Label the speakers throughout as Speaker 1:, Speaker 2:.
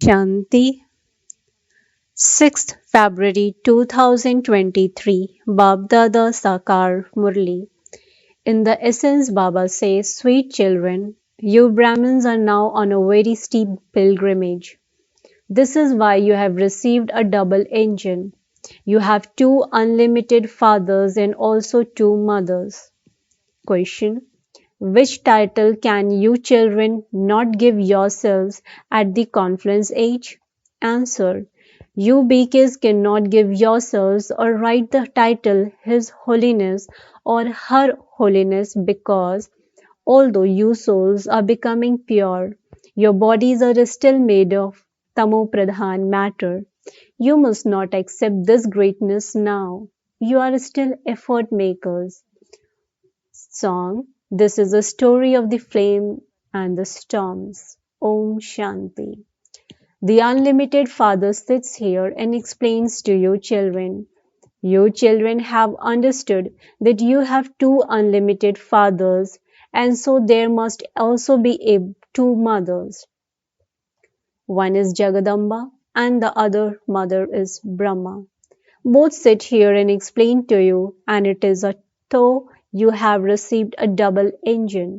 Speaker 1: Shanti, 6th February 2023, Baapdada Sakar Murli. In the essence, Baba says, Sweet children, you Brahmins are now on a very steep pilgrimage. This is why you have received a double engine. You have two unlimited fathers and also two mothers. Question: which title can you children not give yourselves at the confluence age? Answer: you beakers cannot give yourselves or write the title His Holiness or Her Holiness because although you souls are becoming pure, your bodies are still made of Tamo-pradhan matter. You must not accept this greatness now. You are still effort makers. Song: This is a story of the flame and the storms. Om Shanti. The unlimited Father sits here and explains to you children. You children have understood that you have two unlimited fathers, and so there must also be two mothers. One is Jagadamba and the other mother is Brahma. Both sit here and explain to you, and it is as though you have received a double engine.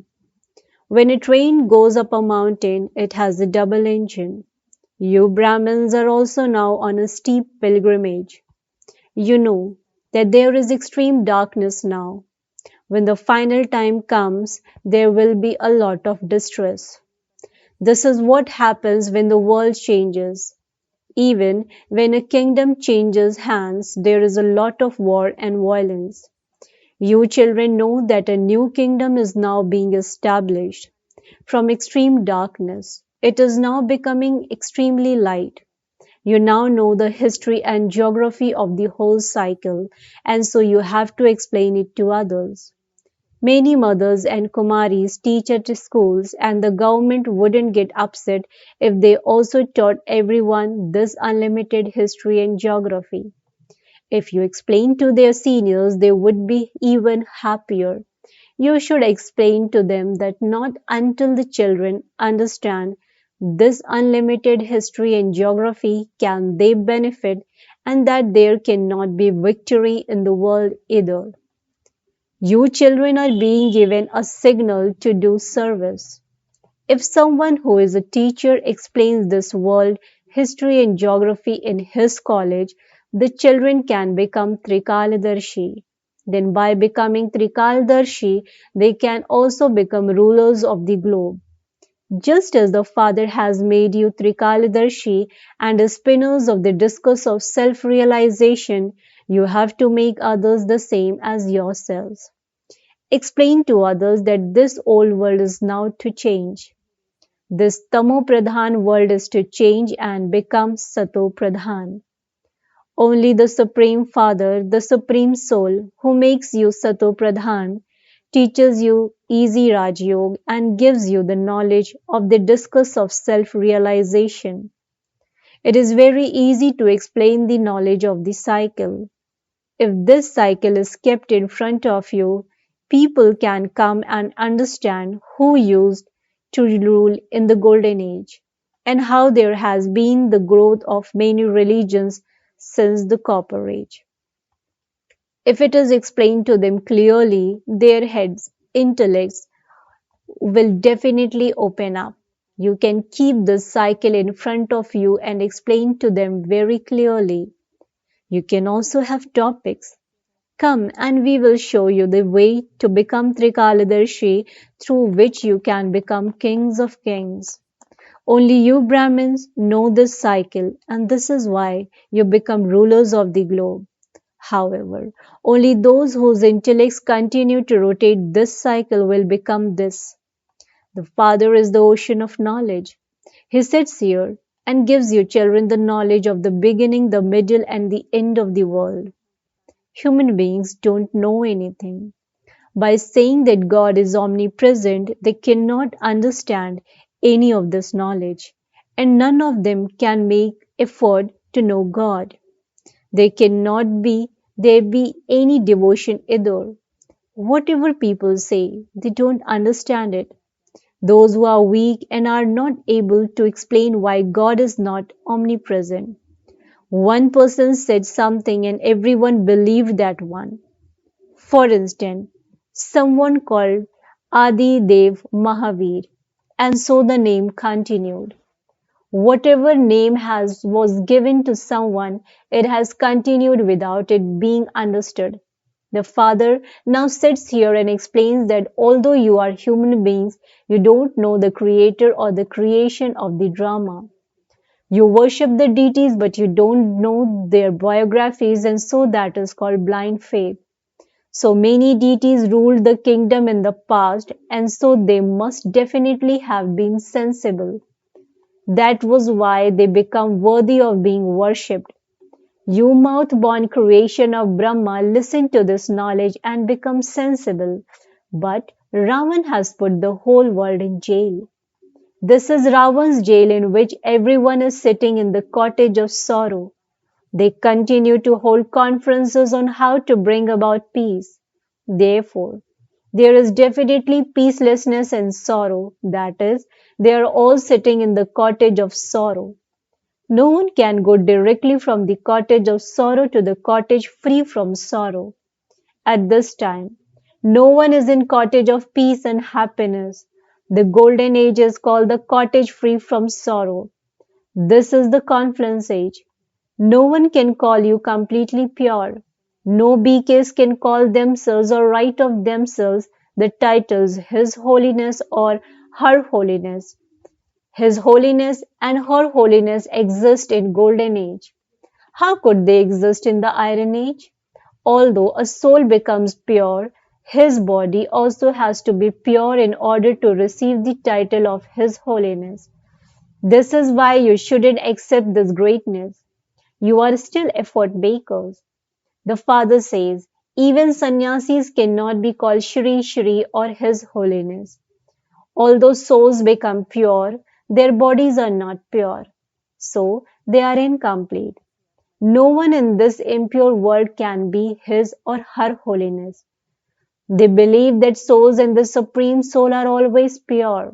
Speaker 1: When a train goes up a mountain, it has a double engine. You Brahmins are also now on a steep pilgrimage. You know that there is extreme darkness now. When the final time comes, there will be a lot of distress. This is what happens when the world changes. Even when a kingdom changes hands, there is a lot of war and violence. You children know that a new kingdom is now being established. From extreme darkness, it is now becoming extremely light. You now know the history and geography of the whole cycle, and so you have to explain it to others. Many mothers and Kumaris teach at schools, and the government wouldn't get upset if they also taught everyone this unlimited history and geography. If you explain to their seniors, they would be even happier. You should explain to them that not until the children understand this unlimited history and geography can they benefit, and that there cannot be victory in the world either. You children are being given a signal to do service. If someone who is a teacher explains this world history and geography in his college, the children can become Trikaladarshi. Then by becoming Trikaladarshi, they can also become rulers of the globe. Just as the Father has made you Trikaladarshi and spinners of the discus of self-realization, you have to make others the same as yourselves. Explain to others that this old world is now to change. This Tamo-pradhan world is to change and become Sato-pradhan. Only the Supreme Father, the Supreme Soul, who makes you Sato-pradhan, teaches you easy Raj Yoga and gives you the knowledge of the discus of self-realization. It is very easy to explain the knowledge of the cycle. If this cycle is kept in front of you, people can come and understand who used to rule in the Golden Age and how there has been the growth of many religions since the Copper Age. If it is explained to them clearly, their heads, intellects will definitely open up. You can keep this cycle in front of you and explain to them very clearly. You can also have topics. Come and we will show you the way to become Trikaladarshi through which you can become kings of kings. Only you Brahmins know this cycle and this is why you become rulers of the globe. However, only those whose intellects continue to rotate this cycle will become this. The Father is the ocean of knowledge. He sits here and gives you children the knowledge of the beginning, the middle and the end of the world. Human beings don't know anything. By saying that God is omnipresent, they cannot understand any of this knowledge, and none of them can make effort to know God. There cannot be any devotion either. Whatever people say, they don't understand it. those who are weak and are not able to explain why God is not omnipresent. One person said something and everyone believed that one. For instance, someone called Adi Dev Mahavir, and so the name continued. Whatever name has was given to someone, it has continued without it being understood. The Father now sits here and explains that although you are human beings, you don't know the creator or the creation of the drama. You worship the deities, but you don't know their biographies, and so that is called blind faith. So many deities ruled the kingdom in the past, and so they must definitely have been sensible. That was why they become worthy of being worshipped. You mouth-born creation of Brahma, listen to this knowledge and become sensible. But Ravan has put the whole world in jail. This is Ravan's jail in which everyone is sitting in the cottage of sorrow. They continue to hold conferences on how to bring about peace. Therefore, there is definitely peacelessness and sorrow. That is, they are all sitting in the cottage of sorrow. No one can go directly from the cottage of sorrow to the cottage free from sorrow. At this time, no one is in cottage of peace and happiness. The golden age is called the cottage free from sorrow. This is the confluence age. No one can call you completely pure. No BKs can call themselves or write of themselves the titles His Holiness or Her Holiness. His Holiness and Her Holiness exist in Golden Age. How could they exist in the Iron Age? Although a soul becomes pure, his body also has to be pure in order to receive the title of His Holiness. This is why you shouldn't accept this greatness. You are still effort makers. The Father says, even sannyasis cannot be called Shri Shri or His Holiness. Although souls become pure, their bodies are not pure. So they are incomplete. No one in this impure world can be His or Her Holiness. They believe that souls and the Supreme Soul are always pure.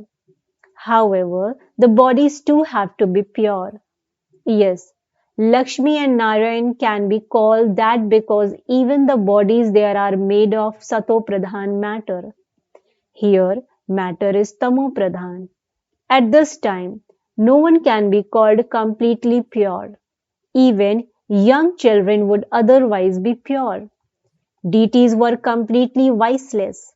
Speaker 1: However, the bodies too have to be pure. Yes, Lakshmi and Narayan can be called that because even the bodies there are made of Sato-Pradhan matter. Here, matter is Tamo-Pradhan. At this time, no one can be called completely pure. Even young children would otherwise be pure. Deities were completely viceless.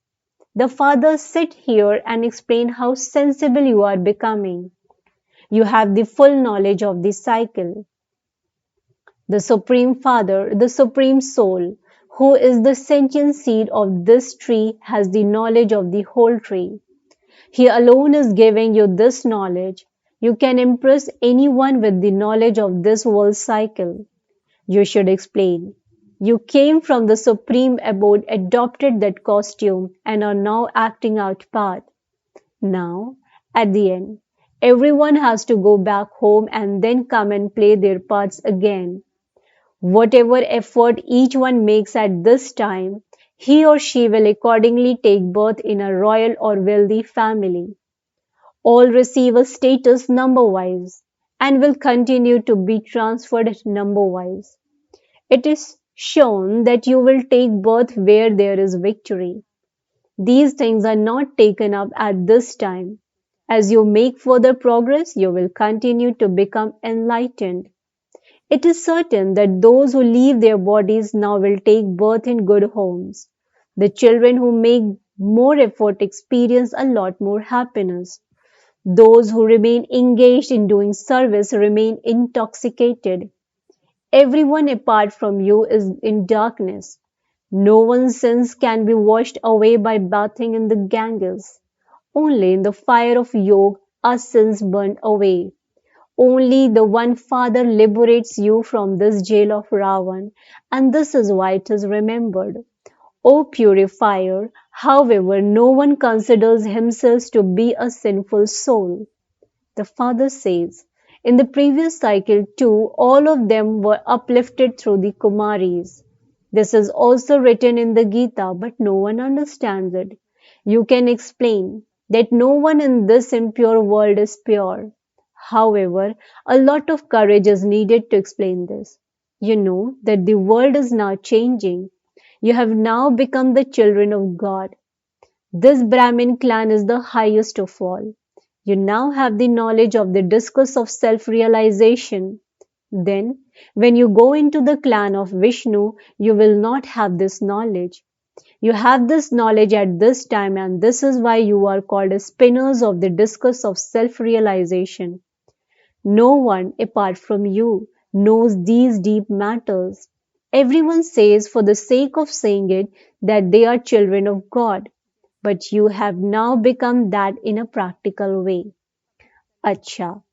Speaker 1: The Father sit here and explain how sensible you are becoming. You have the full knowledge of the cycle. The Supreme Father, the Supreme Soul, who is the sentient seed of this tree, has the knowledge of the whole tree. He alone is giving you this knowledge. You can impress anyone with the knowledge of this world cycle. You should explain. You came from the Supreme Abode, adopted that costume, and are now acting out part. Now, at the end, everyone has to go back home and then come and play their parts again. Whatever effort each one makes at this time, he or she will accordingly take birth in a royal or wealthy family. All receive a status number-wise and will continue to be transferred number-wise. It is shown that you will take birth where there is victory. These things are not taken up at this time. As you make further progress, you will continue to become enlightened. It is certain that those who leave their bodies now will take birth in good homes. The children who make more effort experience a lot more happiness. Those who remain engaged in doing service remain intoxicated. Everyone apart from you is in darkness. No one's sins can be washed away by bathing in the Ganges. Only in the fire of yoga are sins burned away. Only the one Father liberates you from this jail of Ravan, and this is why it is remembered. O purifier, however, no one considers himself to be a sinful soul. The Father says, in the previous cycle too, all of them were uplifted through the Kumaris. This is also written in the Gita, but no one understands it. You can explain. that no one in this impure world is pure. However, a lot of courage is needed to explain this. You know that the world is now changing. You have now become the children of God. This Brahmin clan is the highest of all. You now have the knowledge of the discourse of self realization. Then, when you go into the clan of Vishnu, you will not have this knowledge. You have this knowledge at this time, and this is why you are called as spinners of the discus of self realization. No one apart from you knows these deep matters. Everyone says, for the sake of saying it, that they are children of God, but you have now become that in a practical way. Acha.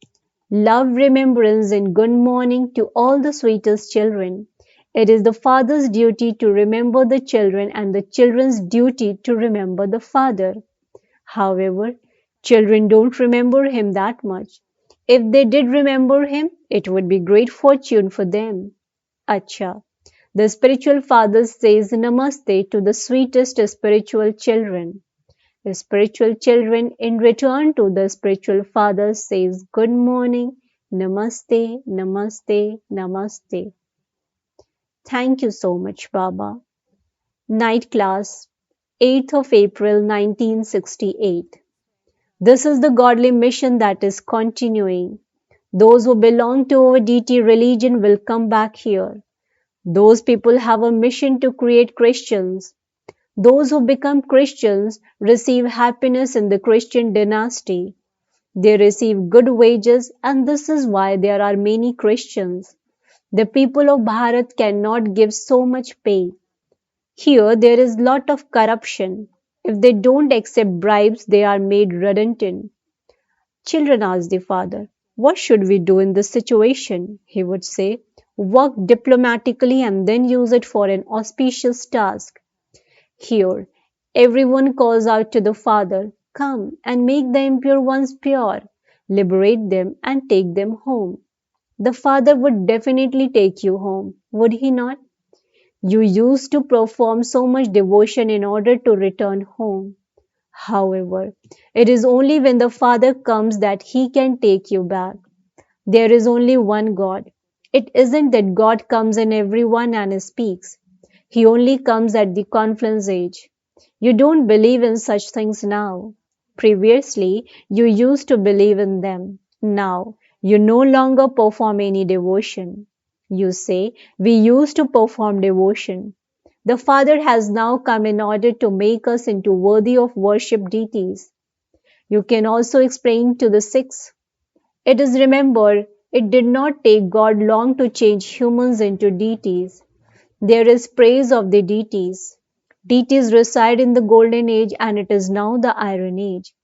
Speaker 1: Love, remembrance, and good morning to all the sweetest children. It is the father's duty to remember the children and the children's duty to remember the father. However, children don't remember him that much. If they did remember him, it would be great fortune for them. Acha. The spiritual father says namaste to the sweetest spiritual children. The spiritual children in return to the spiritual father says good morning, namaste, namaste, namaste. Thank you so much, Baba. Night class, 8th of April 1968. This is the godly mission that is continuing. Those who belong to our deity religion will come back here. Those people have a mission to create Christians. Those who become Christians receive happiness in the Christian dynasty. They receive good wages, and this is why there are many Christians. The people of Bharat cannot give so much pay. Here there is lot of corruption. If they don't accept bribes, they are made redundant. Children asked the father, what should we do in this situation? He would say, work diplomatically and then use it for an auspicious task. Here, everyone calls out to the father, come and make the impure ones pure, liberate them and take them home. The father would definitely take you home, would he not? You used to perform so much devotion in order to return home. However, it is only when the Father comes that He can take you back. There is only one God. It isn't that God comes in everyone and speaks. He only comes at the confluence age. You don't believe in such things now. Previously, you used to believe in them. Now, you no longer perform any devotion. You say, we used to perform devotion. The Father has now come in order to make us into worthy of worship deities. You can also explain to the Sikhs. It is remembered, it did not take God long to change humans into deities. There is praise of the deities. Deities reside in the golden age and it is now the iron age.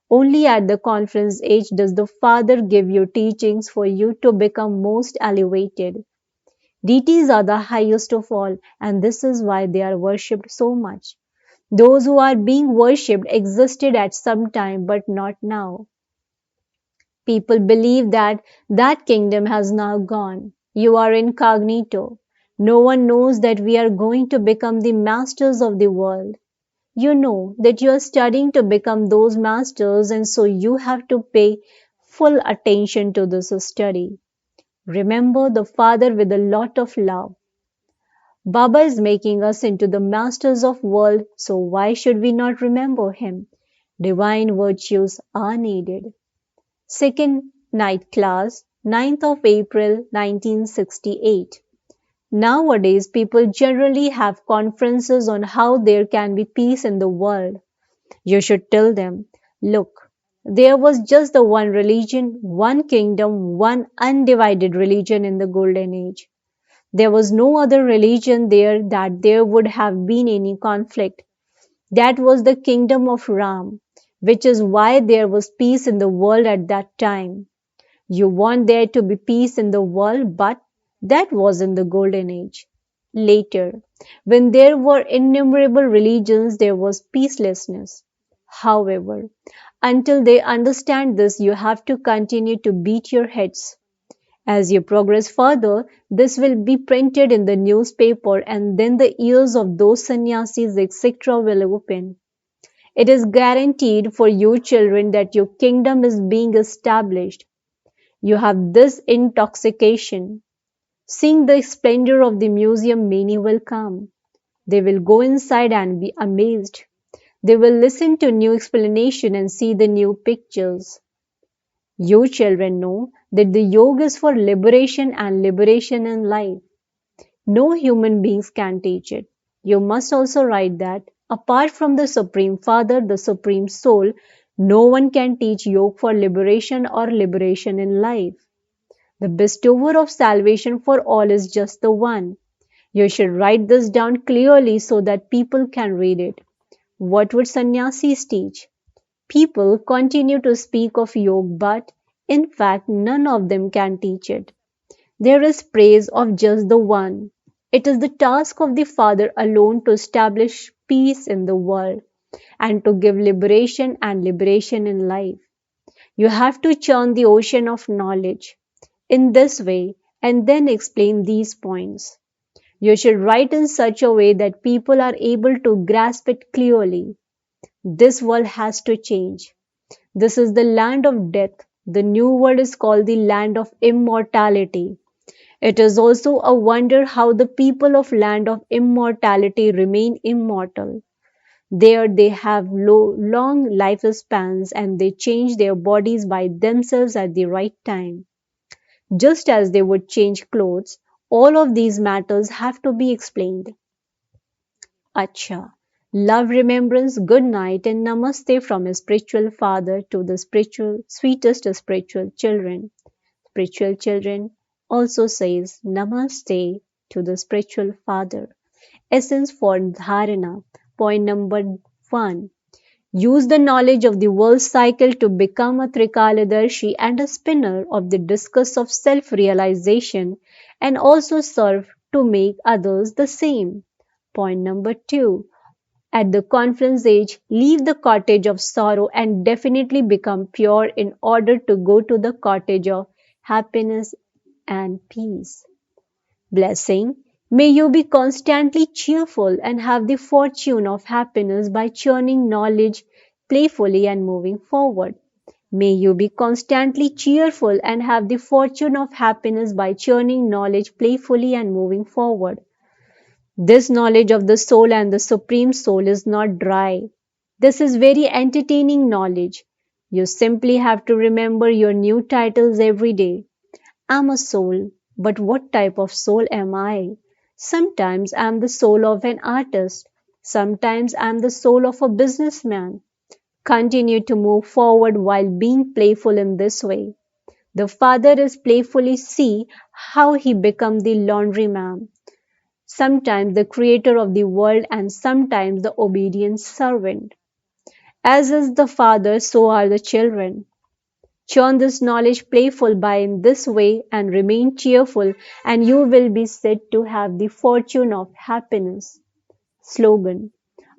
Speaker 1: Only at the conference age does the Father give you teachings for you to become most elevated. Deities are the highest of all, and this is why they are worshipped so much. Those who are being worshipped existed at some time, but not now. People believe that that kingdom has now gone. You are incognito. No one knows that we are going to become the masters of the world. You know that you are studying to become those masters, and so you have to pay full attention to this study. Remember the Father with a lot of love. Baba is making us into the masters of world, so why should we not remember him? Divine virtues are needed. Second night class, 9th of April 1968. Nowadays, people generally have conferences on how there can be peace in the world. You should tell them, look, there was just the one religion, one kingdom, one undivided religion in the golden age. There was no other religion there that there would have been any conflict. That was the kingdom of Ram, which is why there was peace in the world at that time. You want there to be peace in the world, but that was in the golden age. Later, when there were innumerable religions, there was peacelessness. However, until they understand this, you have to continue to beat your heads. As you progress further, this will be printed in the newspaper and then the ears of those sannyasis etc. will open. It is guaranteed for you children that your kingdom is being established. You have this intoxication. Seeing the splendor of the museum, many will come. They will go inside and be amazed. They will listen to new explanation and see the new pictures. You children know that the yoga is for liberation and liberation in life. No human beings can teach it. You must also write that apart from the Supreme Father, the Supreme Soul, no one can teach yoga for liberation or liberation in life. The bestower of salvation for all is just the one. You should write this down clearly so that people can read it. What would sannyasis teach? People continue to speak of yoga, but in fact, none of them can teach it. There is praise of just the one. It is the task of the Father alone to establish peace in the world and to give liberation and liberation in life. You have to churn the ocean of knowledge in this way and then explain these points. You should write in such a way that people are able to grasp it clearly. This world has to change. This is the land of death. The new world is called the land of immortality. It is also a wonder how the people of land of immortality remain immortal. There they have long lifespans and they change their bodies by themselves at the right time. Just as they would change clothes, all of these matters have to be explained. Acha. Love, remembrance, good night, and namaste from a spiritual father to the sweetest spiritual children. Spiritual children also says namaste to the spiritual father. Essence for dharana. Point number 1. Use the knowledge of the world cycle to become a Trikaladarshi and a spinner of the discus of self-realization and also serve to make others the same. Point number 2. At the confluence age, leave the cottage of sorrow and definitely become pure in order to go to the cottage of happiness and peace. Blessing. May you be constantly cheerful and have the fortune of happiness by churning knowledge playfully and moving forward. May you be constantly cheerful and have the fortune of happiness by churning knowledge playfully and moving forward. This knowledge of the soul and the supreme soul is not dry. This is very entertaining knowledge. You simply have to remember your new titles every day. I'm a soul, but what type of soul am I? Sometimes I'm the soul of an artist. Sometimes I'm the soul of a businessman. Continue to move forward while being playful in this way. The father is playfully see how he become the laundryman. Sometimes the creator of the world and sometimes the obedient servant. As is the father, so are the children. Churn this knowledge playful by in this way and remain cheerful and you will be said to have the fortune of happiness. Slogan.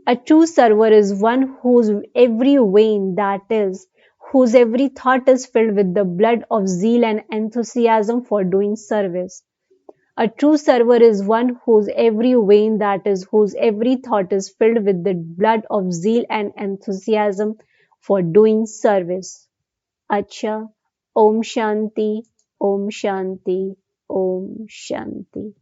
Speaker 1: A true server is one whose every vein, that is, whose every thought is filled with the blood of zeal and enthusiasm for doing service. A true server is one whose every vein, that is, whose every thought is filled with the blood of zeal and enthusiasm for doing service. Acha. Om Shanti, Om Shanti, Om Shanti.